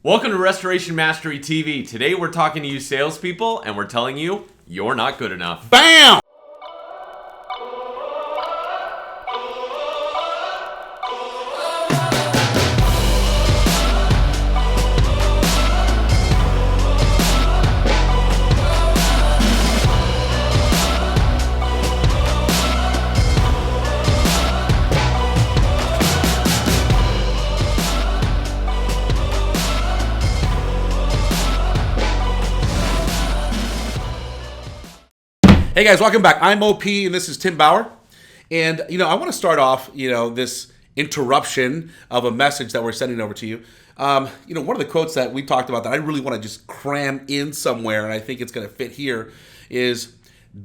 Welcome to Restoration Mastery TV. Today we're talking to you salespeople and we're telling you you're not good enough. Bam! Hey guys, welcome back. I'm OP and this is Tim Bauer. And I want to start off, this interruption of a message that we're sending over to you. One of the quotes that we talked about that I really want to just cram in somewhere, and I think it's going to fit here, is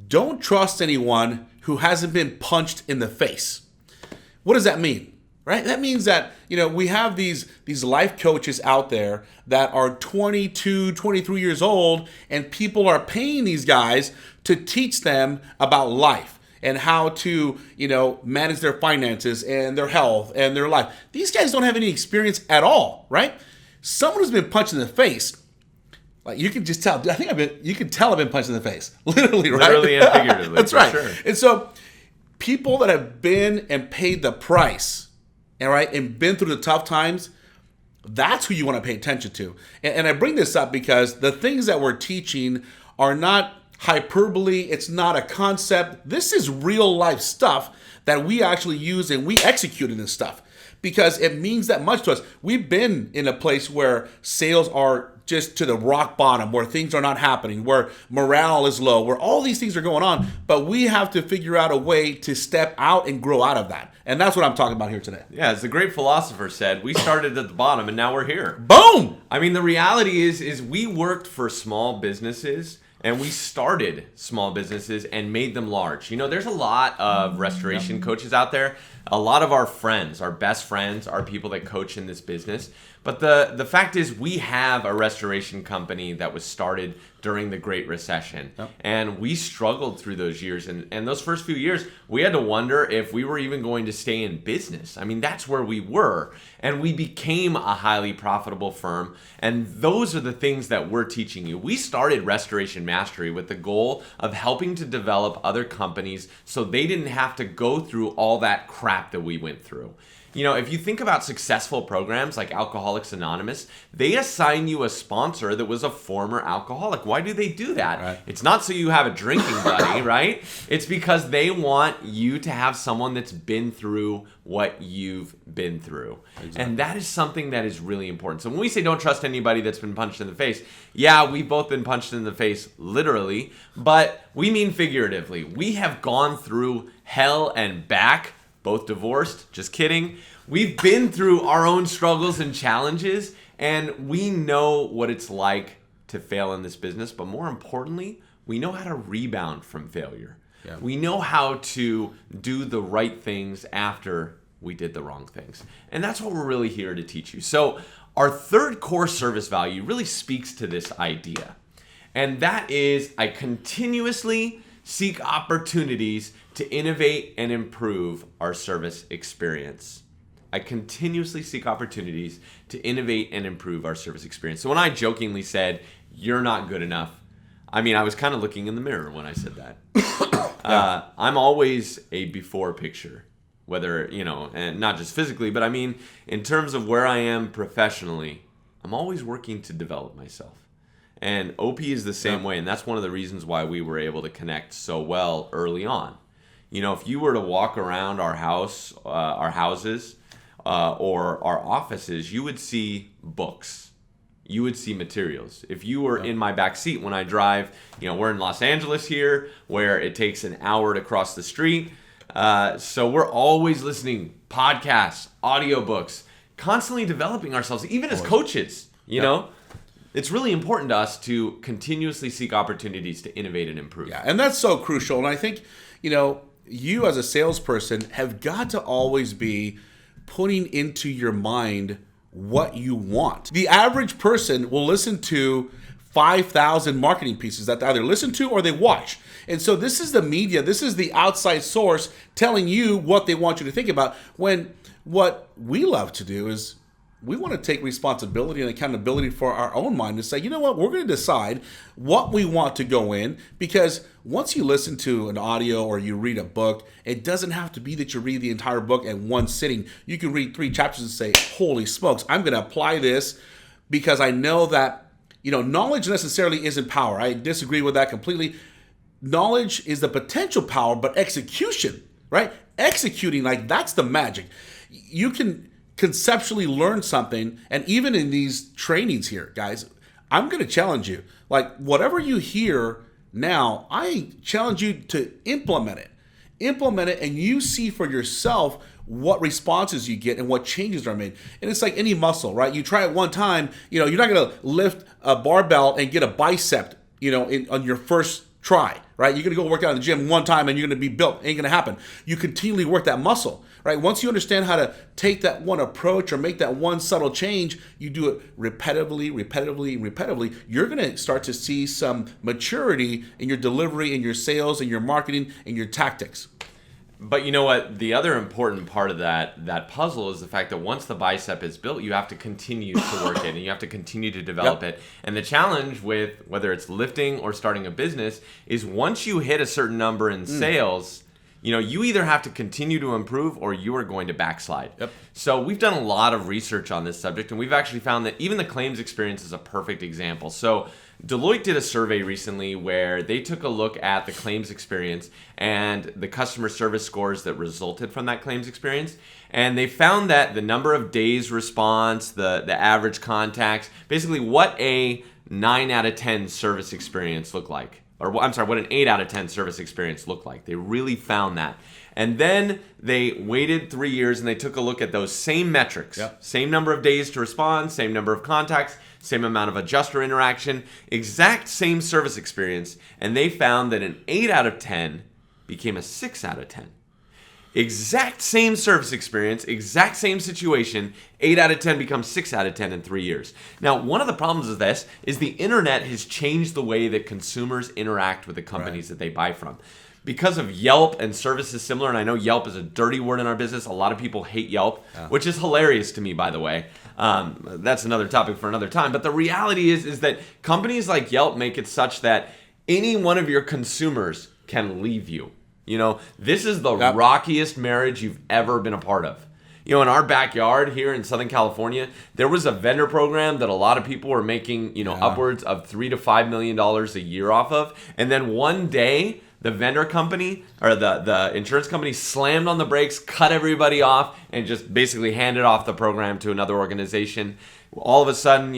don't trust anyone who hasn't been punched in the face. What does that mean? Right? That means that, we have these life coaches out there that are 22, 23 years old, and people are paying these guys to teach them about life and how to, manage their finances and their health and their life. These guys don't have any experience at all, right? Someone who's been punched in the face, like you can just tell. You can tell I've been punched in the face, literally, right? Literally and figuratively. That's right. Sure. And so, people that have been and paid the price, and been through the tough times, that's who you want to pay attention to. And I bring this up because the things that we're teaching are not hyperbole. It's not a concept. This is real life stuff that we actually use and we execute in this stuff because it means that much to us. We've been in a place where sales are just to the rock bottom, where things are not happening, where morale is low, where all these things are going on, but we have to figure out a way to step out and grow out of that. And that's what I'm talking about here today. Yeah, as the great philosopher said, we started at the bottom and now we're here. Boom! I mean, the reality is we worked for small businesses and we started small businesses and made them large. There's a lot of restoration coaches out there. A lot of our friends, our best friends, are people that coach in this business. But the fact is we have a restoration company that was started during the Great Recession. Yep. And we struggled through those years. And those first few years, we had to wonder if we were even going to stay in business. I mean, that's where we were. And we became a highly profitable firm. And those are the things that we're teaching you. We started Restoration Mastery with the goal of helping to develop other companies so they didn't have to go through all that crap that we went through. If you think about successful programs like Alcoholics Anonymous, they assign you a sponsor that was a former alcoholic. Why do they do that? Right. It's not so you have a drinking buddy, right? It's because they want you to have someone that's been through what you've been through. Exactly. And that is something that is really important. So when we say don't trust anybody that's been punched in the face, yeah, we've both been punched in the face literally, but we mean figuratively. We have gone through hell and back. Both divorced, just kidding. We've been through our own struggles and challenges, and we know what it's like to fail in this business, but more importantly, we know how to rebound from failure. Yeah. We know how to do the right things after we did the wrong things. And that's what we're really here to teach you. So our third core service value really speaks to this idea, and that is I continuously seek opportunities to innovate and improve our service experience. I continuously seek opportunities to innovate and improve our service experience. So when I jokingly said, you're not good enough, I mean, I was kind of looking in the mirror when I said that. I'm always a before picture, whether, and not just physically, but I mean, in terms of where I am professionally, I'm always working to develop myself. And OP is the same way, and that's one of the reasons why we were able to connect so well early on. If you were to walk around our houses, or our offices, you would see books. You would see materials. If you were in my back seat when I drive, we're in Los Angeles here, where it takes an hour to cross the street. So we're always listening, podcasts, audiobooks, constantly developing ourselves, even as coaches, you know? It's really important to us to continuously seek opportunities to innovate and improve. Yeah, and that's so crucial. And I think, you as a salesperson have got to always be putting into your mind what you want. The average person will listen to 5,000 marketing pieces that they either listen to or they watch. And so this is the media, this is the outside source telling you what they want you to think about, when what we love to do is we want to take responsibility and accountability for our own mind and say, you know what, we're going to decide what we want to go in, because once you listen to an audio or you read a book, it doesn't have to be that you read the entire book in one sitting. You can read 3 chapters and say, holy smokes, I'm going to apply this, because I know that, knowledge necessarily isn't power. I disagree with that completely. Knowledge is the potential power, but execution, right? Executing, like, that's the magic. You can conceptually learn something, and even in these trainings here, guys, I'm going to challenge you. Like, whatever you hear now, I challenge you to implement it. Implement it, and you see for yourself what responses you get and what changes are made. And it's like any muscle, right? You try it one time, you're not going to lift a barbell and get a bicep, on your first try, right? You're going to go work out in the gym one time and you're going to be built. Ain't going to happen. You continually work that muscle, right? Once you understand how to take that one approach or make that one subtle change, you do it repetitively. You're going to start to see some maturity in your delivery, in your sales, in your marketing, in your tactics. But you know what? The other important part of that puzzle is the fact that once the bicep is built, you have to continue to work it and you have to continue to develop it. And the challenge with whether it's lifting or starting a business is once you hit a certain number in sales, you either have to continue to improve or you are going to backslide. Yep. So we've done a lot of research on this subject, and we've actually found that even the claims experience is a perfect example. So Deloitte did a survey recently where they took a look at the claims experience and the customer service scores that resulted from that claims experience. And they found that the number of days response, the average contacts, basically what a 9 out of 10 service experience looked like. Or I'm sorry, what an 8 out of 10 service experience looked like. They really found that. And then they waited 3 years and they took a look at those same metrics. Yep. Same number of days to respond, same number of contacts, same amount of adjuster interaction, exact same service experience. And they found that an 8 out of 10 became a 6 out of 10. Exact same service experience, exact same situation, 8 out of 10 becomes 6 out of 10 in 3 years. Now, one of the problems of this is the internet has changed the way that consumers interact with the companies that they buy from. Because of Yelp and services similar, and I know Yelp is a dirty word in our business. A lot of people hate Yelp, which is hilarious to me, by the way. That's another topic for another time. But the reality is that companies like Yelp make it such that any one of your consumers can leave you. This is the rockiest marriage you've ever been a part of. In our backyard here in Southern California, there was a vendor program that a lot of people were making, upwards of $3 to $5 million a year off of. And then one day, the vendor company or the insurance company slammed on the brakes, cut everybody off, and just basically handed off the program to another organization. All of a sudden,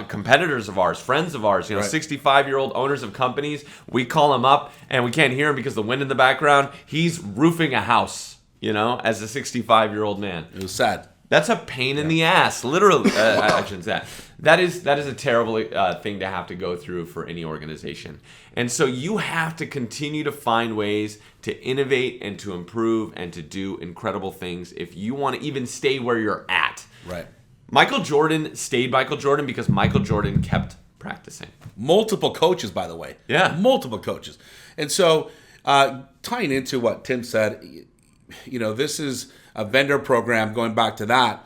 competitors of ours, friends of ours, 65-year-old owners of companies, we call them up and we can't hear him because the wind in the background. He's roofing a house, as a 65-year-old man. It was sad. That's a pain in the ass, literally. I shouldn't say that. That is a terrible thing to have to go through for any organization. And so you have to continue to find ways to innovate and to improve and to do incredible things if you want to even stay where you're at. Right. Michael Jordan stayed Michael Jordan because Michael Jordan kept practicing. Multiple coaches, by the way. Yeah. Multiple coaches. And so tying into what Tim said, this is a vendor program. Going back to that,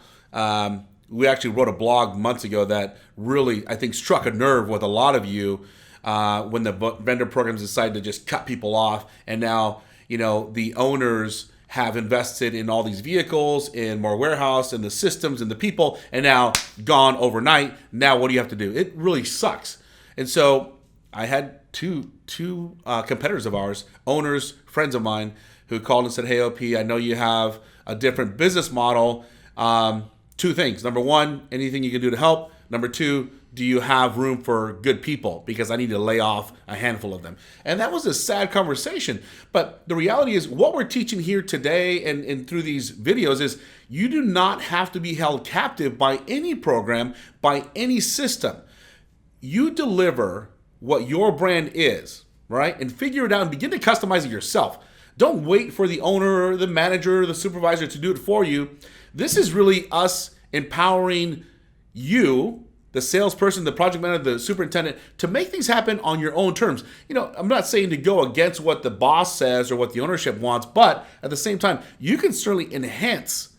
we actually wrote a blog months ago that really, I think, struck a nerve with a lot of you when the vendor programs decided to just cut people off. And now, the owners have invested in all these vehicles, in more warehouse, and the systems and the people, and now gone overnight. Now what do you have to do? It really sucks. And so I had two competitors of ours, owners, friends of mine, who called and said, hey, OP, I know you have a different business model. 2 things. Number 1, anything you can do to help. Number 2, do you have room for good people? Because I need to lay off a handful of them. And that was a sad conversation. But the reality is what we're teaching here today and through these videos is you do not have to be held captive by any program, by any system. You deliver what your brand is, right? And figure it out and begin to customize it yourself. Don't wait for the owner or the manager or the supervisor to do it for you. This is really us empowering you, the salesperson, the project manager, the superintendent, to make things happen on your own terms. I'm not saying to go against what the boss says or what the ownership wants, but at the same time, you can certainly enhance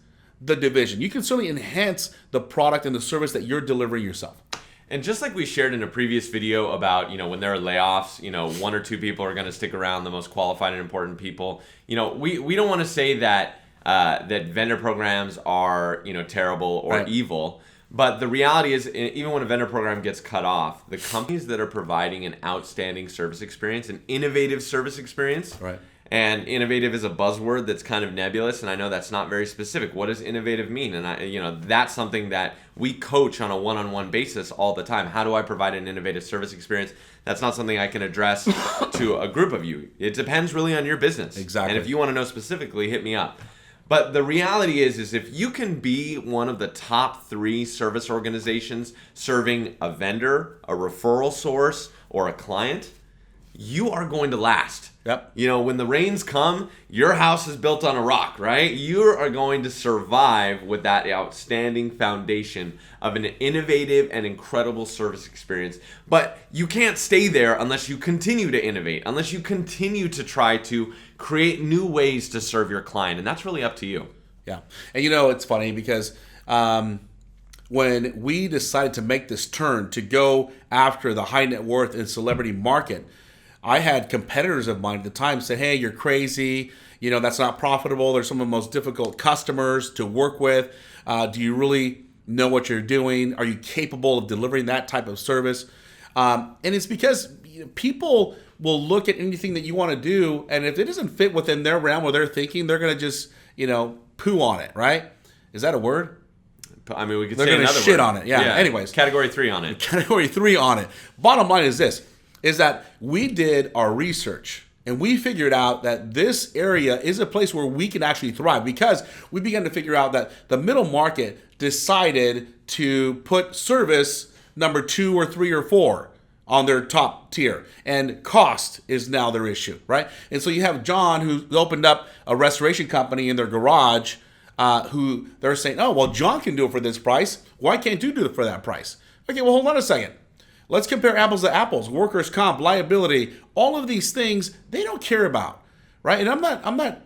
the division. You can certainly enhance the product and the service that you're delivering yourself. And just like we shared in a previous video about, when there are layoffs, 1 or 2 people are going to stick around, the most qualified and important people. We don't want to say that that vendor programs are, terrible or evil. But the reality is, even when a vendor program gets cut off, the companies that are providing an outstanding service experience, an innovative service experience, and innovative is a buzzword that's kind of nebulous, and I know that's not very specific. What does innovative mean? And that's something that we coach on a one-on-one basis all the time. How do I provide an innovative service experience? That's not something I can address to a group of you. It depends really on your business. Exactly. And if you want to know specifically, hit me up. But the reality is if you can be one of the top 3 service organizations serving a vendor, a referral source, or a client, you are going to last. Yep. When the rains come, your house is built on a rock, right? You are going to survive with that outstanding foundation of an innovative and incredible service experience. But you can't stay there unless you continue to innovate, unless you continue to try to create new ways to serve your client. And that's really up to you. Yeah. And it's funny because when we decided to make this turn to go after the high net worth and celebrity market, I had competitors of mine at the time say, hey, you're crazy. That's not profitable. They're some of the most difficult customers to work with. Do you really know what you're doing? Are you capable of delivering that type of service? And it's because people will look at anything that you want to do, and if it doesn't fit within their realm or their thinking, they're going to just, poo on it, right? Is that a word? I mean, we could they're say gonna another shit word. on it. Yeah. Anyways. Category 3 on it. Category 3 on it. Bottom line is this, is that we did our research and we figured out that this area is a place where we can actually thrive because we began to figure out that the middle market decided to put service number 2 or 3 or 4 on their top tier, and cost is now their issue, right? And so you have John who opened up a restoration company in their garage, who they're saying, oh, well, John can do it for this price. Why can't you do it for that price? Okay, well, hold on a second. Let's compare apples to apples. Workers' comp, liability, all of these things they don't care about, right? And I'm not,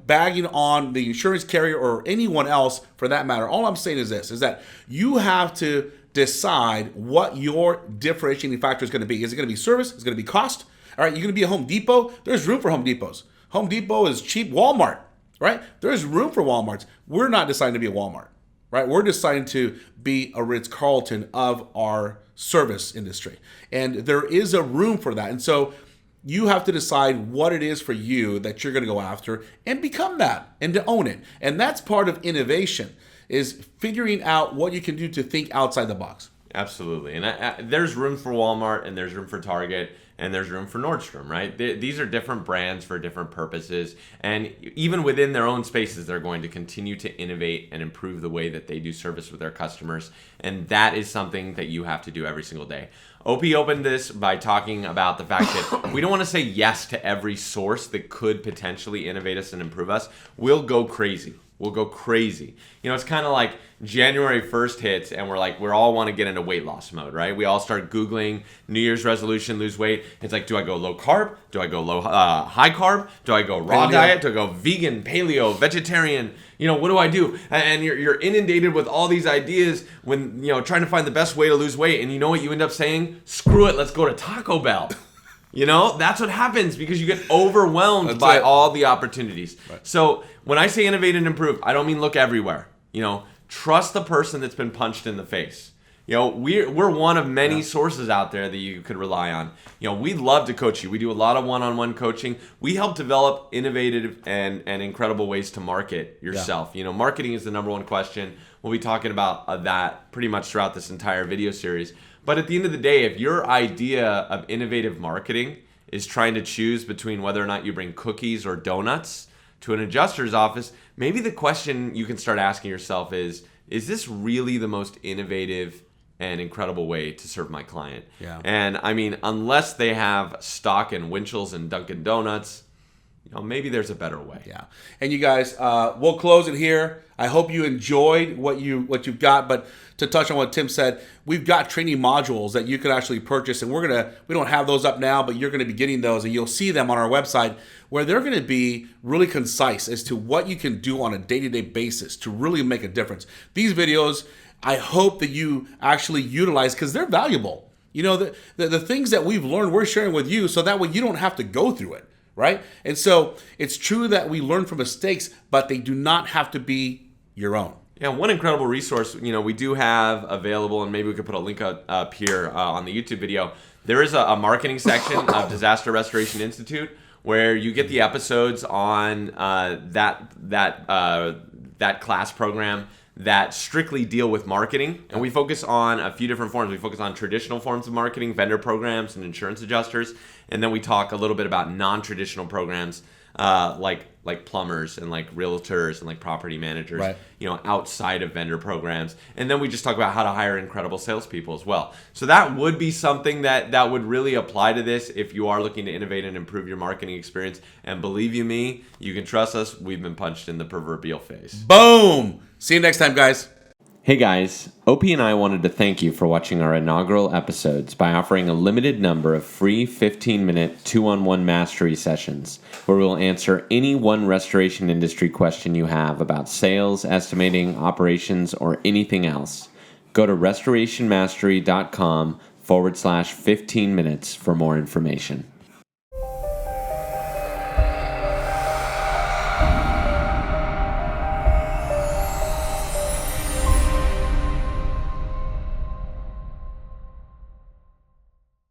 bagging on the insurance carrier or anyone else for that matter. All I'm saying is this: is that you have to decide what your differentiating factor is going to be. Is it going to be service? Is it going to be cost? All right, you're going to be a Home Depot. There's room for Home Depots. Home Depot is cheap. Walmart, right? There's room for Walmarts. We're not deciding to be a Walmart, right? We're deciding to be a Ritz-Carlton of our service industry. And there is a room for that. And so you have to decide what it is for you that you're going to go after and become that and to own it. And that's part of innovation, is figuring out what you can do to think outside the box. Absolutely. And there's room for Walmart, and there's room for Target, and there's room for Nordstrom, right? These are different brands for different purposes. And even within their own spaces, they're going to continue to innovate and improve the way that they do service with their customers. And that is something that you have to do every single day. OP opened this by talking about the fact that we don't want to say yes to every source that could potentially innovate us and improve us. We'll go crazy. We'll go crazy. It's kind of like January 1st hits and we all want to get into weight loss mode, right? We all start Googling New Year's resolution, lose weight. It's like, do I go low carb? Do I go high carb? Do I go raw diet? Do I go vegan, paleo, vegetarian? What do I do? And you're inundated with all these ideas when, trying to find the best way to lose weight. And you know what you end up saying? Screw it, let's go to Taco Bell. That's what happens because you get overwhelmed by all the opportunities. Right. So when I say innovate and improve, I don't mean look everywhere. Trust the person that's been punched in the face. We're one of many sources out there that you could rely on. We'd love to coach you. We do a lot of one-on-one coaching. We help develop innovative and incredible ways to market yourself. Marketing is the number one question. We'll be talking about that pretty much throughout this entire video series. But at the end of the day, if your idea of innovative marketing is trying to choose between whether or not you bring cookies or donuts to an adjuster's office, maybe the question you can start asking yourself is this really the most innovative and incredible way to serve my client? Yeah. And I mean, unless they have stock in Winchell's and Dunkin' Donuts, maybe there's a better way. Yeah. And you guys, we'll close it here. I hope you enjoyed what you've got. But to touch on what Tim said, we've got training modules that you can actually purchase, and we don't have those up now, but you're going to be getting those, and you'll see them on our website, where they're going to be really concise as to what you can do on a day-to-day basis to really make a difference. These videos, I hope that you actually utilize, because they're valuable. The things that we've learned, we're sharing with you, so that way you don't have to go through it. Right? And so it's true that we learn from mistakes, but they do not have to be your own. Yeah, one incredible resource, we do have available, and maybe we could put a link up here on the YouTube video. There is a marketing section of Disaster Restoration Institute where you get the episodes on that class program that strictly deal with marketing. And we focus on a few different forms. We focus on traditional forms of marketing, vendor programs, and insurance adjusters. And then we talk a little bit about non-traditional programs like plumbers and like realtors and like property managers, right, outside of vendor programs. And then we just talk about how to hire incredible salespeople as well. So that would be something that would really apply to this if you are looking to innovate and improve your marketing experience. And believe you me, you can trust us. We've been punched in the proverbial face. Boom! See you next time, guys. Hey guys, OP and I wanted to thank you for watching our inaugural episodes by offering a limited number of free 15-minute 2-on-1 mastery sessions where we'll answer any one restoration industry question you have about sales, estimating, operations, or anything else. Go to restorationmastery.com/15 minutes for more information.